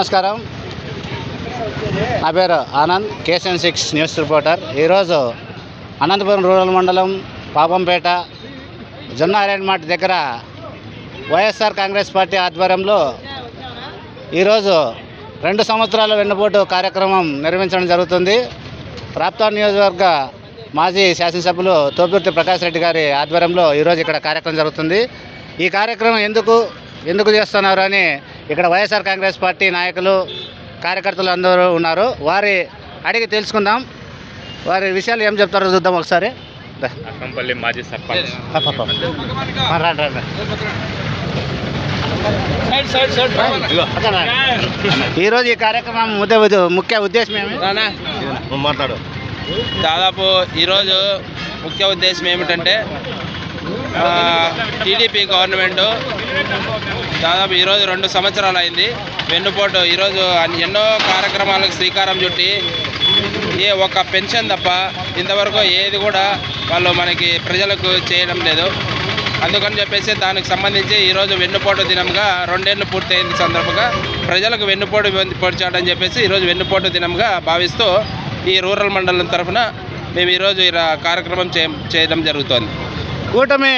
నమస్కారం, నా పేరు ఆనంద్, KCN6 న్యూస్ రిపోర్టర్. ఈరోజు అనంతపురం రూరల్ మండలం పాపంపేట జొన్న ఐరన్ మార్ట్ దగ్గర వైఎస్ఆర్ కాంగ్రెస్ పార్టీ ఆధ్వర్యంలో ఈరోజు 2 సంవత్సరాల వెన్నుపోటు కార్యక్రమం నిర్వహించడం జరుగుతుంది. రాప్తాడు నియోజకవర్గ మాజీ శాసనసభ్యులు తోపుదుర్తి ప్రకాష్ రెడ్డి గారి ఆధ్వర్యంలో ఈరోజు ఇక్కడ కార్యక్రమం జరుగుతుంది. ఈ కార్యక్రమం ఎందుకు చేస్తున్నారు అని ఇక్కడ వైఎస్ఆర్ కాంగ్రెస్ పార్టీ నాయకులు, కార్యకర్తలు అందరూ ఉన్నారు. వారి అడిగి తెలుసుకుందాం. వారి విషయాలు ఏం చెప్తారో చూద్దాం ఒకసారి. అక్కంపల్లి మాజీ సర్పంచ్. ఈరోజు ఈ కార్యక్రమం ముఖ్య ఉద్దేశం ఏమి? మాట్లాడు. దాదాపు ఈరోజు ముఖ్య ఉద్దేశం ఏమిటంటే టీడీపీ గవర్నమెంటు దాదాపు ఈరోజు 2 సంవత్సరాలు అయింది. వెన్నుపోటు ఈరోజు ఎన్నో కార్యక్రమాలకు శ్రీకారం చుట్టి ఒక పెన్షన్ తప్ప ఇంతవరకు ఏది కూడా వాళ్ళు మనకి ప్రజలకు చేయడం లేదు. అందుకని చెప్పేసి దానికి సంబంధించి ఈరోజు వెన్నుపోటు దినంగా 2 ఏళ్ళు పూర్తయిన సందర్భంగా ప్రజలకు వెన్నుపోటు పొడిచాడని చెప్పేసి ఈరోజు వెన్నుపోటు దినంగా భావిస్తూ ఈ రూరల్ మండలం తరఫున మేము ఈరోజు ఇలా కార్యక్రమం చేయడం జరుగుతోంది. కూటమి